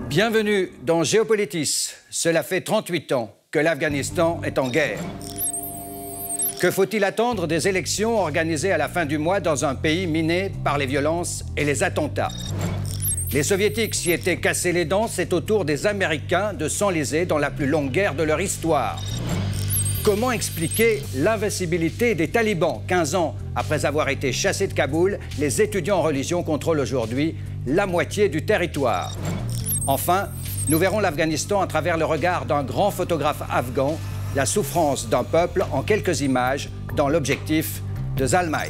Bienvenue dans Géopolitis. Cela fait 38 ans que l'Afghanistan est en guerre. Que faut-il attendre des élections organisées à la fin du mois dans un pays miné par les violences et les attentats? Les Soviétiques s'y étaient cassés les dents, c'est au tour des Américains de s'enliser dans la plus longue guerre de leur histoire. Comment expliquer l'invincibilité des talibans? 15 ans après avoir été chassés de Kaboul, les étudiants en religion contrôlent aujourd'hui la moitié du territoire. Enfin, nous verrons l'Afghanistan à travers le regard d'un grand photographe afghan, la souffrance d'un peuple en quelques images dans l'objectif de Zalmay.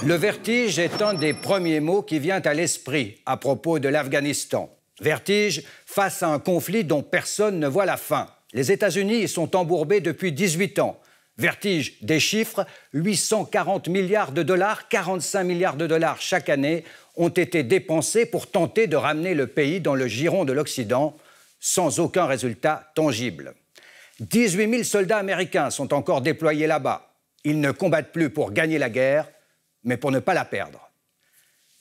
Le vertige est un des premiers mots qui vient à l'esprit à propos de l'Afghanistan. Vertige face à un conflit dont personne ne voit la fin. Les États-Unis y sont embourbés depuis 18 ans. Vertige des chiffres, 840 milliards de dollars, 45 milliards de dollars chaque année ont été dépensés pour tenter de ramener le pays dans le giron de l'Occident, sans aucun résultat tangible. 18 000 soldats américains sont encore déployés là-bas. Ils ne combattent plus pour gagner la guerre, mais pour ne pas la perdre.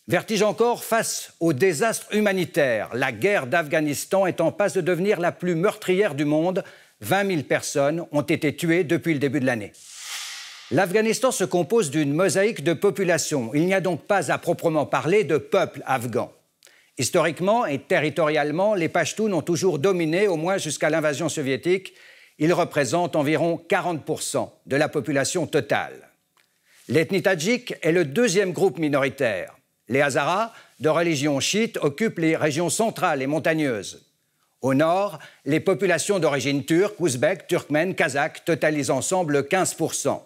Vertige encore face au désastre humanitaire. La guerre d'Afghanistan est en passe de devenir la plus meurtrière du monde. 20 000 personnes ont été tuées depuis le début de l'année. L'Afghanistan se compose d'une mosaïque de populations. Il n'y a donc pas à proprement parler de peuple afghan. Historiquement et territorialement, les Pashtuns ont toujours dominé, au moins jusqu'à l'invasion soviétique. Ils représentent environ 40% de la population totale. L'ethnie tadjik est le deuxième groupe minoritaire. Les Hazaras, de religion chiite, occupent les régions centrales et montagneuses. Au nord, les populations d'origine turque, ouzbek, turkmène, kazakh totalisent ensemble 15%.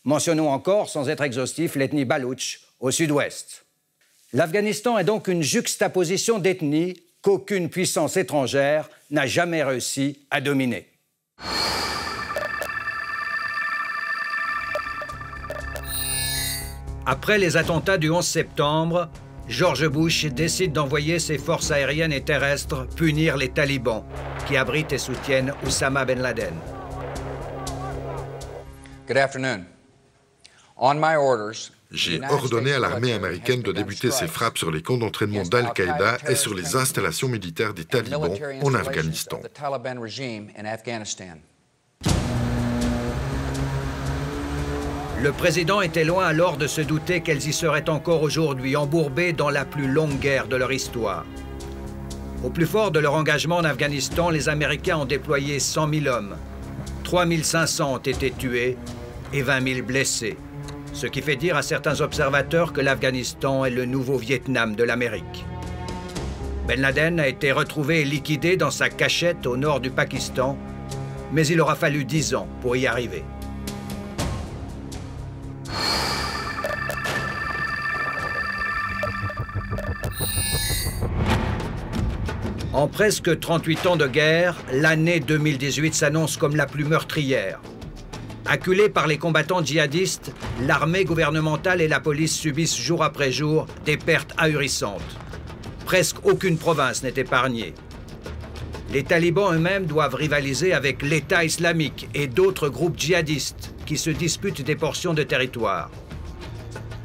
Mentionnons encore, sans être exhaustif, l'ethnie baloutche au sud-ouest. L'Afghanistan est donc une juxtaposition d'ethnies qu'aucune puissance étrangère n'a jamais réussi à dominer. Après les attentats du 11 septembre, George Bush décide d'envoyer ses forces aériennes et terrestres punir les talibans qui abritent et soutiennent Oussama Ben Laden. Good afternoon. On my orders, j'ai ordonné à l'armée américaine de débuter ses frappes sur les camps d'entraînement d'Al-Qaïda et sur les installations militaires des talibans en Afghanistan. Le président était loin alors de se douter qu'elles y seraient encore aujourd'hui, embourbées dans la plus longue guerre de leur histoire. Au plus fort de leur engagement en Afghanistan, les Américains ont déployé 100 000 hommes. 3 500 ont été tués et 20 000 blessés. Ce qui fait dire à certains observateurs que l'Afghanistan est le nouveau Vietnam de l'Amérique. Ben Laden a été retrouvé et liquidé dans sa cachette au nord du Pakistan, mais il aura fallu 10 ans pour y arriver. En presque 38 ans de guerre, l'année 2018 s'annonce comme la plus meurtrière. Acculés par les combattants djihadistes, l'armée gouvernementale et la police subissent jour après jour des pertes ahurissantes. Presque aucune province n'est épargnée. Les talibans eux-mêmes doivent rivaliser avec l'État islamique et d'autres groupes djihadistes qui se disputent des portions de territoire.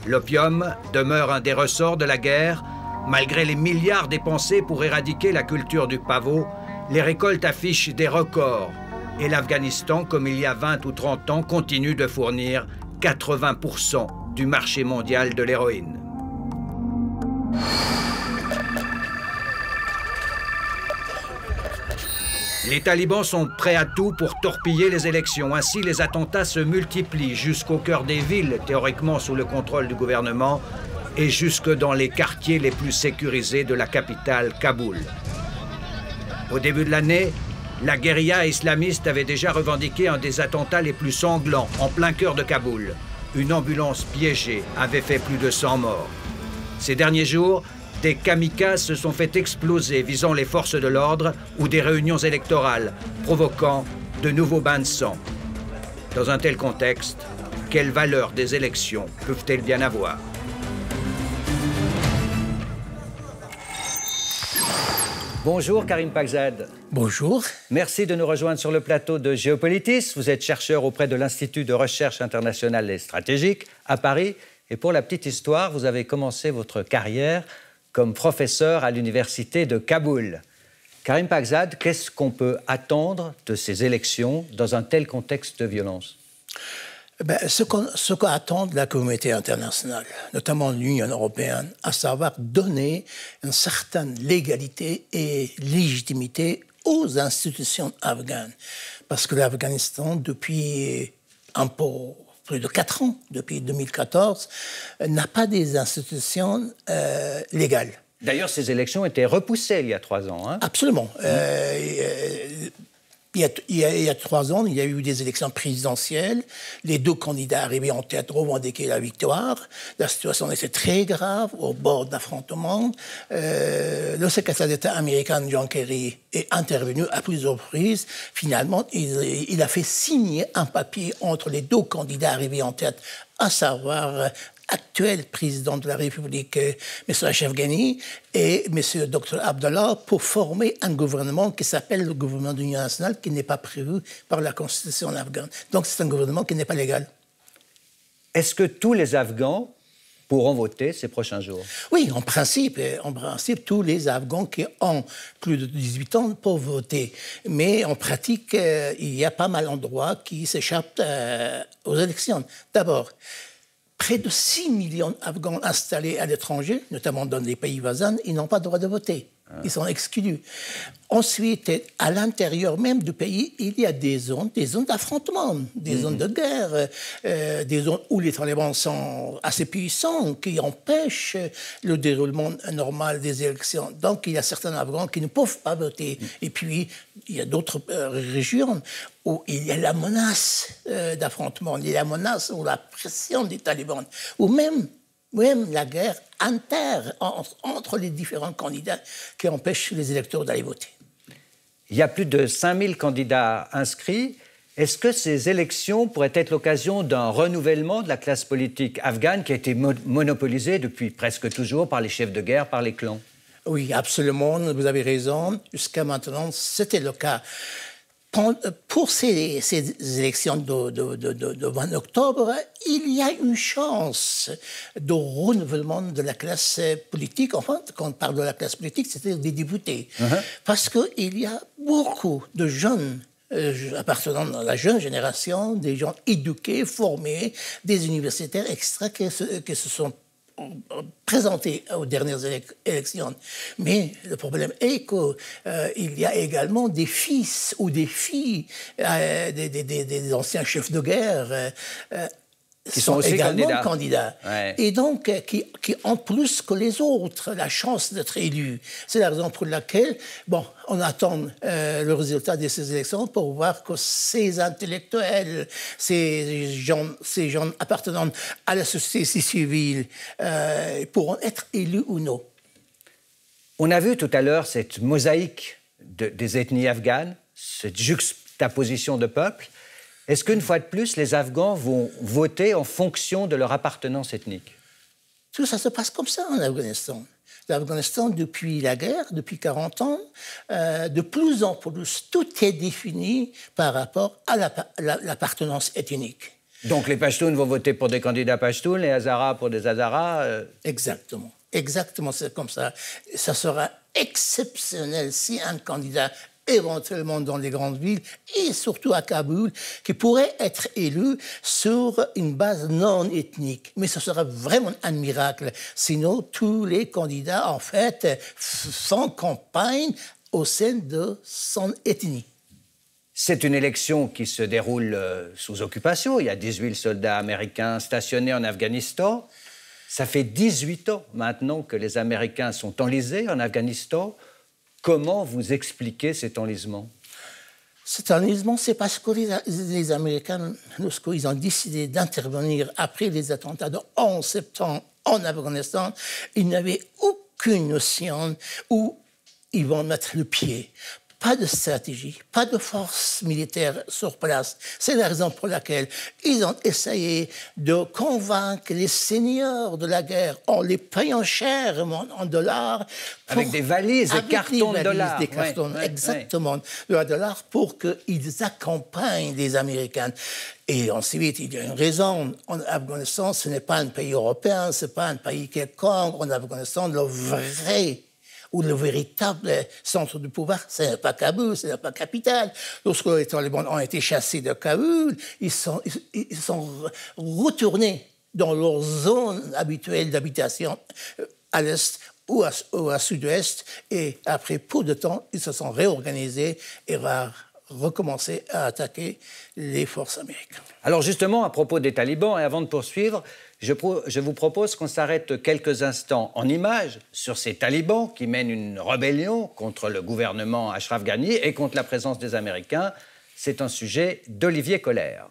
L'opium demeure un des ressorts de la guerre. Malgré les milliards dépensés pour éradiquer la culture du pavot, les récoltes affichent des records. Et l'Afghanistan, comme il y a 20 ou 30 ans, continue de fournir 80% du marché mondial de l'héroïne. Les talibans sont prêts à tout pour torpiller les élections. Ainsi, les attentats se multiplient jusqu'au cœur des villes, théoriquement sous le contrôle du gouvernement, et jusque dans les quartiers les plus sécurisés de la capitale, Kaboul. Au début de l'année, la guérilla islamiste avait déjà revendiqué un des attentats les plus sanglants en plein cœur de Kaboul. Une ambulance piégée avait fait plus de 100 morts. Ces derniers jours, des kamikazes se sont fait exploser visant les forces de l'ordre ou des réunions électorales, provoquant de nouveaux bains de sang. Dans un tel contexte, quelle valeur des élections peuvent-elles bien avoir? Bonjour Karim Pakzad. Bonjour. Merci de nous rejoindre sur le plateau de Géopolitis. Vous êtes chercheur auprès de l'Institut de recherche internationale et stratégique à Paris. Et pour la petite histoire, vous avez commencé votre carrière comme professeur à l'université de Kaboul. Karim Pakzad, qu'est-ce qu'on peut attendre de ces élections dans un tel contexte de violence? Ce qu'attend la communauté internationale, notamment l'Union européenne, à savoir donner une certaine légalité et légitimité aux institutions afghanes. Parce que l'Afghanistan, depuis un peu plus de 4 ans, depuis 2014, n'a pas des institutions légales. D'ailleurs, ces élections étaient repoussées il y a 3 ans. Hein? Absolument. Il y a 3 ans, il y a eu des élections présidentielles. Les 2 candidats arrivés en tête revendiquaient la victoire. La situation était très grave, au bord d'affrontements. Le secrétaire d'État américain John Kerry est intervenu à plusieurs reprises. Finalement, il a fait signer un papier entre les 2 candidats arrivés en tête, à savoir actuel président de la République, M. Ashraf Ghani, et M. Dr Abdallah, pour former un gouvernement qui s'appelle le gouvernement d'union nationale, qui n'est pas prévu par la constitution afghane. Donc c'est un gouvernement qui n'est pas légal. Est-ce que tous les Afghans pourront voter ces prochains jours? Oui, en principe, tous les Afghans qui ont plus de 18 ans peuvent voter. Mais en pratique, il y a pas mal d'endroits qui s'échappent aux élections. D'abord, près de 6 millions d'Afghans installés à l'étranger, notamment dans les pays voisins, ils n'ont pas le droit de voter. Ils sont exclus. Ensuite, à l'intérieur même du pays, il y a des zones d'affrontement, des zones de guerre, des zones où les talibans sont assez puissants, qui empêchent le déroulement normal des élections. Donc, il y a certains Afghans qui ne peuvent pas voter. Et puis, il y a d'autres régions où il y a la menace d'affrontement, il y a la menace ou la pression des talibans, ou même la guerre interne entre les différents candidats qui empêchent les électeurs d'aller voter. Il y a plus de 5000 candidats inscrits. Est-ce que ces élections pourraient être l'occasion d'un renouvellement de la classe politique afghane qui a été monopolisée depuis presque toujours par les chefs de guerre, par les clans? Oui, absolument, vous avez raison. Jusqu'à maintenant, c'était le cas. Pour ces élections de 20 octobre, il y a une chance de renouvellement de la classe politique. Enfin, quand on parle de la classe politique, c'est-à-dire des députés. Parce qu'il y a beaucoup de jeunes appartenant à la jeune génération, des gens éduqués, formés, des universitaires extra qui se sont présentés aux dernières élections. Mais le problème est qu'il y a également des fils ou des filles des anciens chefs de guerre qui sont aussi également candidats. Ouais. Et donc qui ont plus que les autres la chance d'être élus. C'est la raison pour laquelle on attend le résultat de ces élections pour voir que ces intellectuels, ces gens appartenant à la société civile pourront être élus ou non. On a vu tout à l'heure cette mosaïque des ethnies afghanes, cette juxtaposition de peuples. Est-ce qu'une fois de plus, les Afghans vont voter en fonction de leur appartenance ethnique? Tout ça se passe comme ça en Afghanistan. L'Afghanistan, depuis la guerre, depuis 40 ans, de plus en plus, tout est défini par rapport à l'appartenance ethnique. Donc les Pashtuns vont voter pour des candidats Pashtuns, les Hazaras pour des Hazaras Exactement. Exactement, c'est comme ça. Ça sera exceptionnel si un candidat éventuellement dans les grandes villes et surtout à Kaboul, qui pourrait être élu sur une base non ethnique. Mais ce sera vraiment un miracle. Sinon, tous les candidats, en fait, font campagne au sein de son ethnie. C'est une élection qui se déroule sous occupation. Il y a 18 soldats américains stationnés en Afghanistan. Ça fait 18 ans maintenant que les Américains sont enlisés en Afghanistan. Comment vous expliquez cet enlisement? Cet enlisement, c'est parce que les Américains, lorsqu'ils ont décidé d'intervenir après les attentats de 11 septembre en Afghanistan, ils n'avaient aucune notion où ils vont mettre le pied. pas de stratégie, pas de force militaire sur place. C'est la raison pour laquelle ils ont essayé de convaincre les seigneurs de la guerre en les payant cher en dollars. Avec des valises et cartons de dollars. Des cartons, exactement, de dollars pour qu'ils accompagnent les Américains. Et ensuite, il y a une raison. En Afghanistan, ce n'est pas un pays européen, ce n'est pas un pays quelconque. En Afghanistan, le vrai ou le véritable centre de pouvoir, ce n'est pas Kaboul, ce n'est pas la capitale. Lorsque les talibans ont été chassés de Kaboul, ils sont retournés dans leur zone habituelle d'habitation à l'est ou à sud-ouest. Et après peu de temps, ils se sont réorganisés et recommencer à attaquer les forces américaines. Alors justement, à propos des talibans, et avant de poursuivre, je vous propose qu'on s'arrête quelques instants en images sur ces talibans qui mènent une rébellion contre le gouvernement Ashraf Ghani et contre la présence des Américains. C'est un sujet d'Olivier Colère.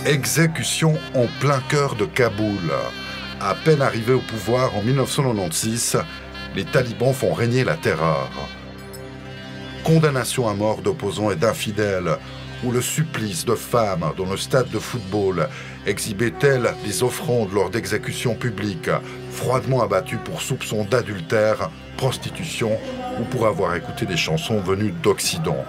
Exécution en plein cœur de Kaboul. À peine arrivés au pouvoir en 1996, les talibans font régner la terreur. Condamnation à mort d'opposants et d'infidèles, ou le supplice de femmes dans le stade de football, exhibaient-elles des offrandes lors d'exécutions publiques, froidement abattues pour soupçons d'adultère, prostitution ou pour avoir écouté des chansons venues d'Occident.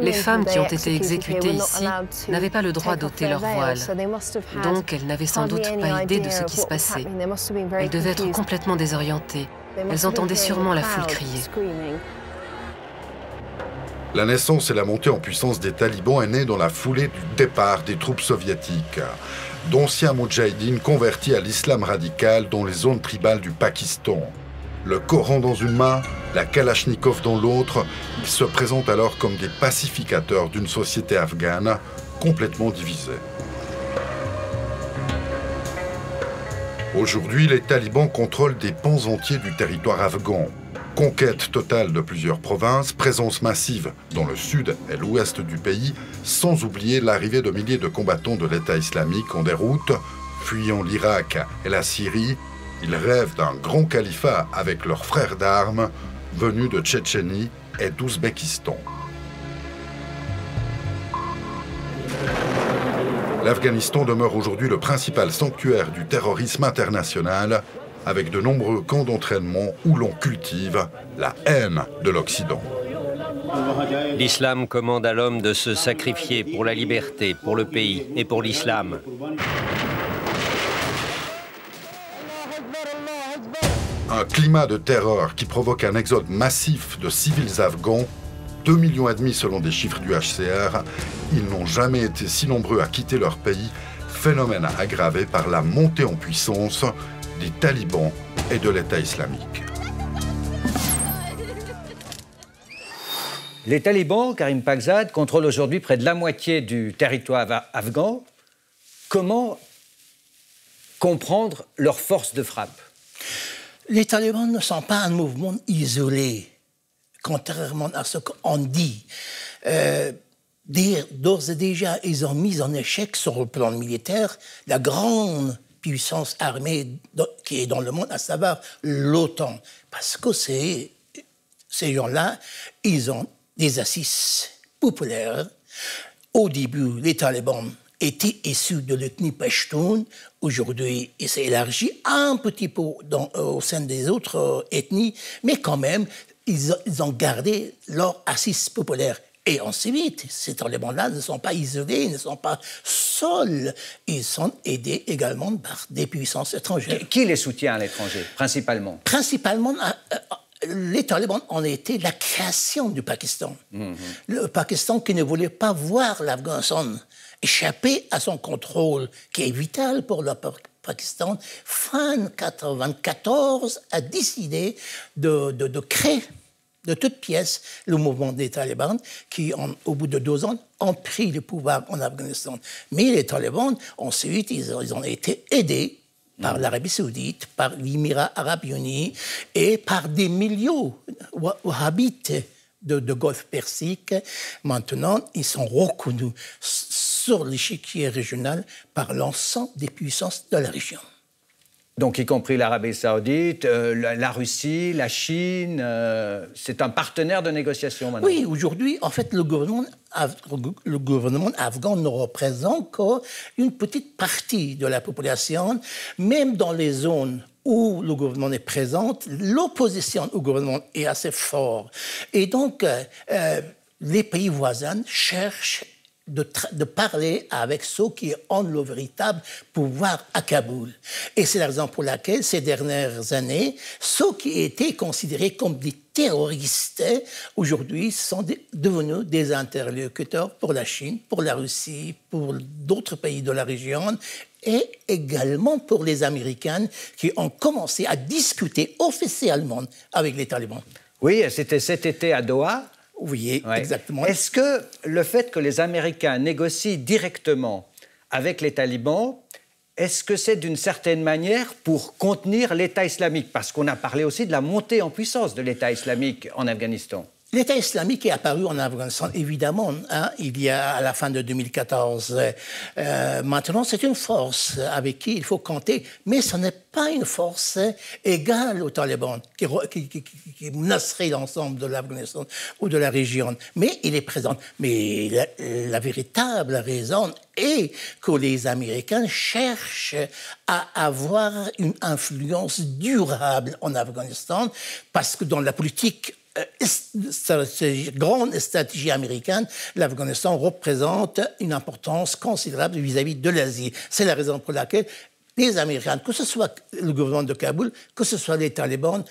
Les femmes qui ont été exécutées ici n'avaient pas le droit d'ôter leur voile, donc elles n'avaient sans doute pas idée de ce qui se passait. Elles devaient être complètement désorientées. Elles entendaient sûrement la foule crier. La naissance et la montée en puissance des talibans est née dans la foulée du départ des troupes soviétiques, d'anciens moudjahidines convertis à l'islam radical dans les zones tribales du Pakistan. Le Coran dans une main, la Kalachnikov dans l'autre, ils se présentent alors comme des pacificateurs d'une société afghane complètement divisée. Aujourd'hui, les talibans contrôlent des pans entiers du territoire afghan. Conquête totale de plusieurs provinces, présence massive dans le sud et l'ouest du pays, sans oublier l'arrivée de milliers de combattants de l'État islamique en déroute, fuyant l'Irak et la Syrie. Ils rêvent d'un grand califat avec leurs frères d'armes venus de Tchétchénie et d'Ouzbékistan. L'Afghanistan demeure aujourd'hui le principal sanctuaire du terrorisme international, avec de nombreux camps d'entraînement où l'on cultive la haine de l'Occident. L'islam commande à l'homme de se sacrifier pour la liberté, pour le pays et pour l'islam. Un climat de terreur qui provoque un exode massif de civils afghans, 2,5 millions selon des chiffres du HCR. Ils n'ont jamais été si nombreux à quitter leur pays, phénomène aggravé par la montée en puissance des talibans et de l'État islamique. Les talibans, Karim Pakzad, contrôlent aujourd'hui près de la moitié du territoire afghan. Comment comprendre leur force de frappe ? Les talibans ne sont pas un mouvement isolé, contrairement à ce qu'on dit. D'ores et déjà, ils ont mis en échec sur le plan militaire la grande puissance armée qui est dans le monde, à savoir l'OTAN. Parce que ces gens-là, ils ont des assises populaires. Au début, les talibans étaient issus de l'ethnie Pashtun. Aujourd'hui, il s'est élargi un petit peu au sein des autres ethnies, mais quand même, ils ont gardé leur assise populaire. Et ensuite, ces talibans-là ne sont pas isolés, ne sont pas seuls. Ils sont aidés également par des puissances étrangères. Qui les soutient à l'étranger, principalement ? Principalement, les talibans ont été la création du Pakistan. Le Pakistan qui ne voulait pas voir l'Afghanistan échapper à son contrôle, qui est vital pour le Pakistan, fin 1994, a décidé de créer de toutes pièces le mouvement des talibans qui, au bout de 2 ans, ont pris le pouvoir en Afghanistan. Mais les talibans, ensuite, ils ont été aidés par l'Arabie Saoudite, par l'Émirat arabe uni et par des milieux wahhabites de Golfe Persique. Maintenant, ils sont reconnus sur l'échiquier régional par l'ensemble des puissances de la région. Donc, y compris l'Arabie Saoudite, la Russie, la Chine, c'est un partenaire de négociation maintenant. Oui, aujourd'hui, en fait, le gouvernement afghan ne représente qu'une petite partie de la population, même dans les zones où le gouvernement est présent, l'opposition au gouvernement est assez forte. Et donc, les pays voisins cherchent de parler avec ceux qui ont le véritable pouvoir à Kaboul. Et c'est la raison pour laquelle, ces dernières années, ceux qui étaient considérés comme des terroristes, aujourd'hui, sont devenus des interlocuteurs pour la Chine, pour la Russie, pour d'autres pays de la région, et également pour les Américains qui ont commencé à discuter officiellement avec les talibans. Oui, c'était cet été à Doha. Oui, ouais. Exactement. Est-ce que le fait que les Américains négocient directement avec les talibans, est-ce que c'est d'une certaine manière pour contenir l'État islamique? Parce qu'on a parlé aussi de la montée en puissance de l'État islamique en Afghanistan. L'État islamique est apparu en Afghanistan, évidemment, il y a à la fin de 2014. Maintenant, c'est une force avec qui il faut compter, mais ce n'est pas une force égale aux talibans qui menacerait l'ensemble de l'Afghanistan ou de la région. Mais il est présent. Mais la véritable raison est que les Américains cherchent à avoir une influence durable en Afghanistan, parce que dans la politique grande stratégie américaine, l'Afghanistan représente une importance considérable vis-à-vis de l'Asie. C'est la raison pour laquelle les Américains, que ce soit le gouvernement de Kaboul, que ce soit les talibans,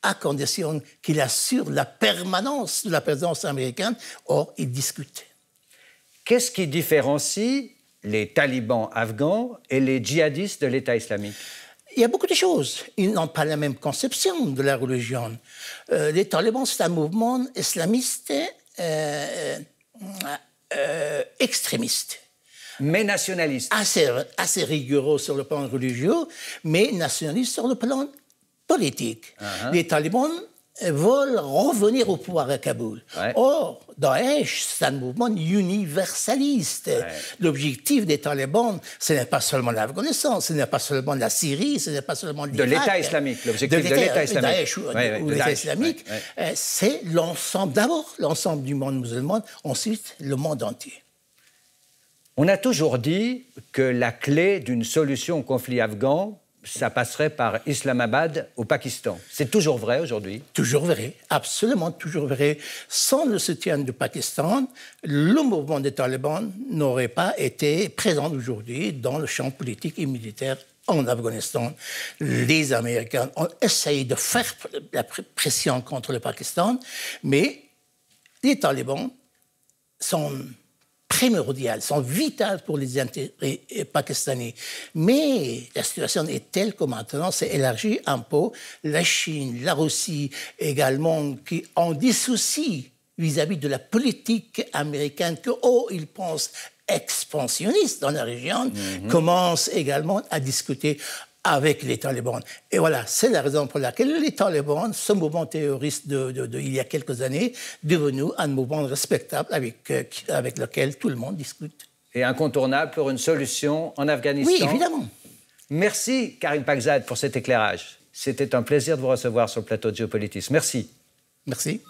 à condition qu'ils assurent la permanence de la présence américaine, or ils discutent. Qu'est-ce qui différencie les talibans afghans et les djihadistes de l'État islamique? Il y a beaucoup de choses. Ils n'ont pas la même conception de la religion. Les talibans, c'est un mouvement islamiste extrémiste. Mais nationaliste. Assez rigoureux sur le plan religieux, mais nationaliste sur le plan politique. Les talibans veulent revenir au pouvoir à Kaboul. Ouais. Or, Daesh, c'est un mouvement universaliste. Ouais. L'objectif des talibans, ce n'est pas seulement l'Afghanistan, ce n'est pas seulement la Syrie, ce n'est pas seulement l'Irak. De l'État islamique, l'objectif de l'État islamique. Daesh, ou l'État islamique, c'est l'ensemble, d'abord l'ensemble du monde musulman, ensuite le monde entier. On a toujours dit que la clé d'une solution au conflit afghan, ça passerait par Islamabad au Pakistan. C'est toujours vrai aujourd'hui? Toujours vrai, absolument toujours vrai. Sans le soutien du Pakistan, le mouvement des talibans n'aurait pas été présent aujourd'hui dans le champ politique et militaire en Afghanistan. Les Américains ont essayé de faire la pression contre le Pakistan, mais les talibans sont primordiales, sont vitales pour les intérêts pakistanais. Mais la situation est telle que maintenant, c'est élargi un peu. La Chine, la Russie également, qui ont des soucis vis-à-vis de la politique américaine, que ils pensent expansionniste dans la région, commencent également à discuter avec les talibans. Et voilà, c'est la raison pour laquelle les talibans, ce mouvement terroriste il y a quelques années, devenu un mouvement respectable avec lequel tout le monde discute. Et incontournable pour une solution en Afghanistan. Oui, évidemment. Merci, Karim Pakzad, pour cet éclairage. C'était un plaisir de vous recevoir sur le plateau de Géopolitis. Merci. Merci.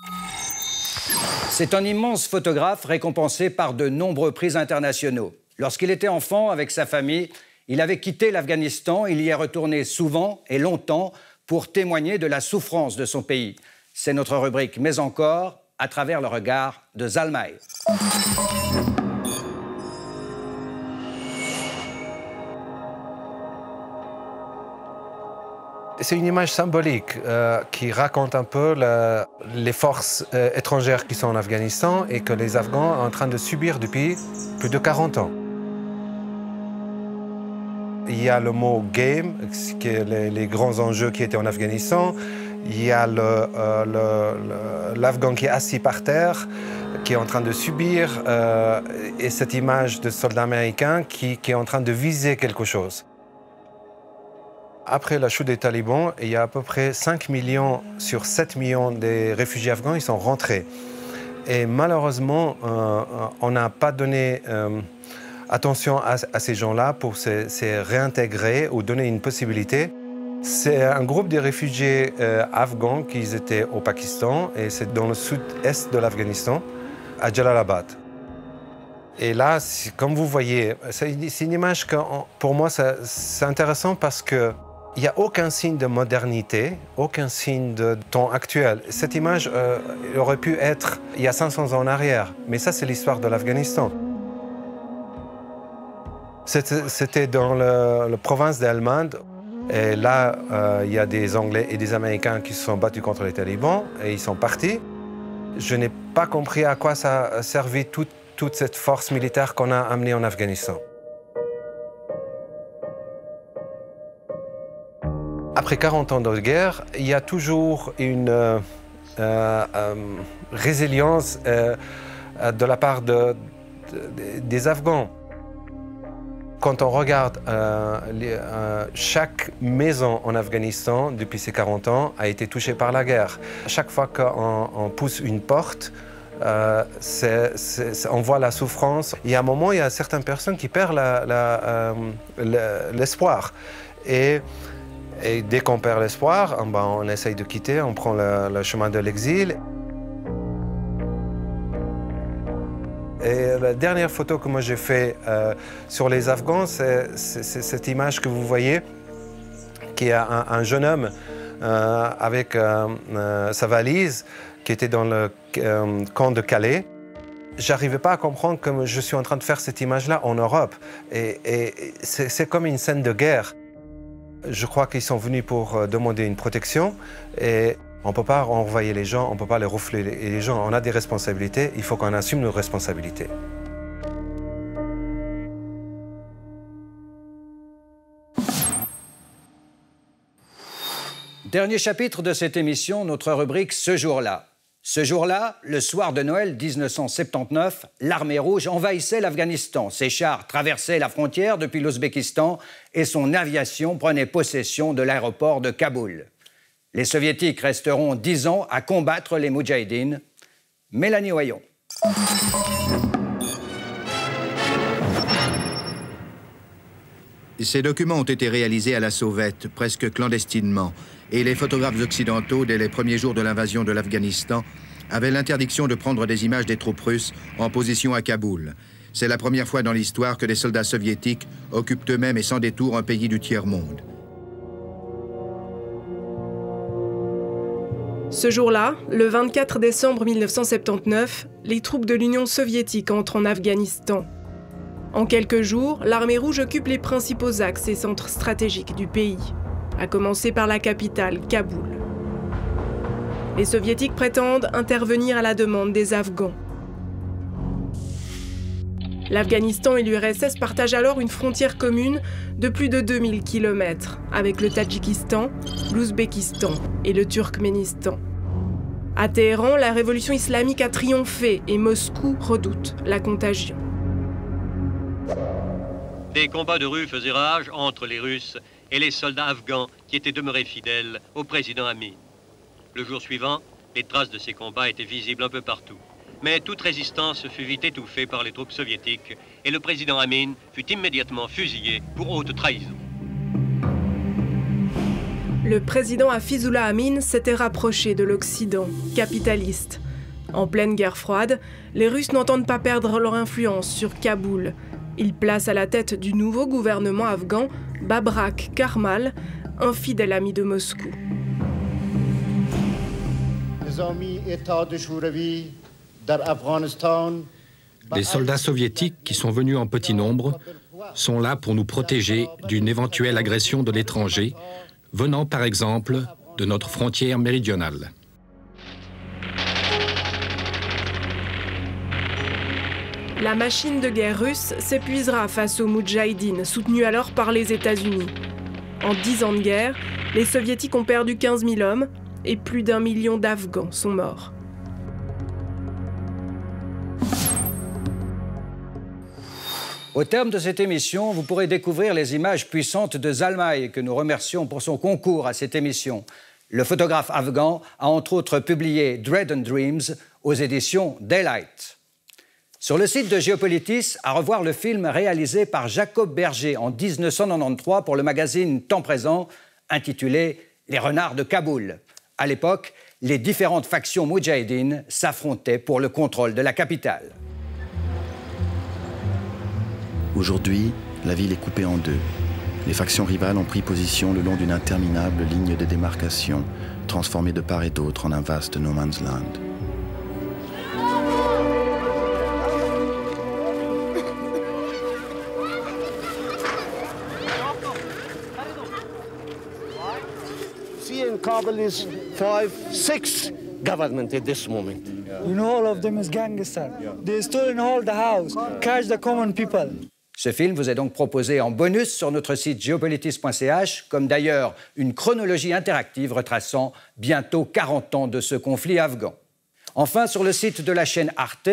C'est un immense photographe récompensé par de nombreux prix internationaux. Lorsqu'il était enfant, avec sa famille, il avait quitté l'Afghanistan, il y est retourné souvent et longtemps pour témoigner de la souffrance de son pays. C'est notre rubrique, mais encore à travers le regard de Zalmay. C'est une image symbolique qui raconte un peu les forces étrangères qui sont en Afghanistan et que les Afghans sont en train de subir depuis plus de 40 ans. Il y a le mot « game », qui est les grands enjeux qui étaient en Afghanistan. Il y a l'Afghan qui est assis par terre, qui est en train de subir, et cette image de soldat américain qui est en train de viser quelque chose. Après la chute des talibans, il y a à peu près 5 millions sur 7 millions des réfugiés afghans, ils sont rentrés. Et malheureusement, on n'a pas donné attention à ces gens-là pour se réintégrer ou donner une possibilité. C'est un groupe de réfugiés afghans qui étaient au Pakistan, et c'est dans le sud-est de l'Afghanistan, à Jalalabad. Et là, comme vous voyez, c'est une image que, pour moi, c'est intéressant parce qu'il n'y a aucun signe de modernité, aucun signe de temps actuel. Cette image aurait pu être il y a 500 ans en arrière, mais ça, c'est l'histoire de l'Afghanistan. C'était dans la province d'Helmand. Et là, il y a des Anglais et des Américains qui se sont battus contre les talibans et ils sont partis. Je n'ai pas compris à quoi ça a servi toute cette force militaire qu'on a amenée en Afghanistan. Après 40 ans de guerre, il y a toujours une résilience de la part des Afghans. Quand on regarde, chaque maison en Afghanistan, depuis ces 40 ans, a été touchée par la guerre. Chaque fois qu'on pousse une porte, on voit la souffrance. Il y a un moment, il y a certaines personnes qui perdent l'espoir. Et dès qu'on perd l'espoir, on essaye de quitter, on prend le chemin de l'exil. Et la dernière photo que moi j'ai faite sur les Afghans, c'est cette image que vous voyez, qui est un jeune homme avec sa valise, qui était dans le camp de Calais. J'arrivais pas à comprendre que je suis en train de faire cette image-là en Europe. Et c'est comme une scène de guerre. Je crois qu'ils sont venus pour demander une protection. Et on ne peut pas envoyer les gens, on ne peut pas les refouler les gens. On a des responsabilités, il faut qu'on assume nos responsabilités. Dernier chapitre de cette émission, notre rubrique « Ce jour-là ». Ce jour-là, le soir de Noël 1979, l'armée rouge envahissait l'Afghanistan. Ses chars traversaient la frontière depuis l'Ouzbékistan et son aviation prenait possession de l'aéroport de Kaboul. Les Soviétiques resteront 10 ans à combattre les Moudjahidines. Mélanie Oyon. Ces documents ont été réalisés à la sauvette, presque clandestinement, et les photographes occidentaux, dès les premiers jours de l'invasion de l'Afghanistan, avaient l'interdiction de prendre des images des troupes russes en position à Kaboul. C'est la première fois dans l'histoire que des soldats soviétiques occupent eux-mêmes et sans détour un pays du tiers-monde. Ce jour-là, le 24 décembre 1979, les troupes de l'Union soviétique entrent en Afghanistan. En quelques jours, l'armée rouge occupe les principaux axes et centres stratégiques du pays, à commencer par la capitale, Kaboul. Les soviétiques prétendent intervenir à la demande des Afghans. L'Afghanistan et l'URSS partagent alors une frontière commune de plus de 2000 km avec le Tadjikistan, l'Ouzbékistan et le Turkménistan. À Téhéran, la révolution islamique a triomphé et Moscou redoute la contagion. Des combats de rue faisaient rage entre les Russes et les soldats afghans qui étaient demeurés fidèles au président Amin. Le jour suivant, les traces de ces combats étaient visibles un peu partout. Mais toute résistance fut vite étouffée par les troupes soviétiques et le président Amin fut immédiatement fusillé pour haute trahison. Le président Hafizullah Amin s'était rapproché de l'Occident, capitaliste. En pleine guerre froide, les Russes n'entendent pas perdre leur influence sur Kaboul. Ils placent à la tête du nouveau gouvernement afghan Babrak Karmal, un fidèle ami de Moscou. Les soldats soviétiques qui sont venus en petit nombre sont là pour nous protéger d'une éventuelle agression de l'étranger, venant par exemple de notre frontière méridionale. La machine de guerre russe s'épuisera face aux Moudjahidines, soutenus alors par les États-Unis. En 10 ans de guerre, les Soviétiques ont perdu 15 000 hommes et plus d'1 million d'Afghans sont morts. Au terme de cette émission, vous pourrez découvrir les images puissantes de Zalmay, que nous remercions pour son concours à cette émission. Le photographe afghan a entre autres publié Dread and Dreams aux éditions Daylight. Sur le site de Géopolitis, à revoir le film réalisé par Jacob Berger en 1993 pour le magazine Temps Présent, intitulé « Les renards de Kaboul ». À l'époque, les différentes factions moudjahidines s'affrontaient pour le contrôle de la capitale. Aujourd'hui, la ville est coupée en deux. Les factions rivales ont pris position le long d'une interminable ligne de démarcation, transformée de part et d'autre en un vaste no man's land. In Kabul is 5, 6 government at this moment. You know, all of them is gangsters. They stole all the house, catch the common people. Ce film vous est donc proposé en bonus sur notre site geopolitis.ch, comme d'ailleurs une chronologie interactive retraçant bientôt 40 ans de ce conflit afghan. Enfin, sur le site de la chaîne Arte,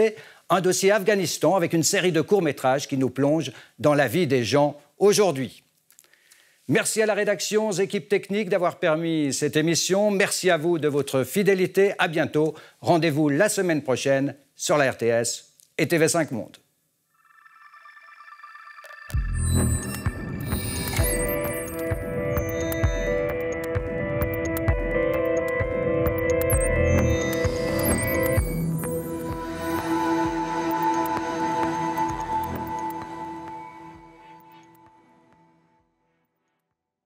un dossier Afghanistan avec une série de courts-métrages qui nous plonge dans la vie des gens aujourd'hui. Merci à la rédaction, aux équipes techniques d'avoir permis cette émission. Merci à vous de votre fidélité. À bientôt. Rendez-vous la semaine prochaine sur la RTS et TV5 Monde.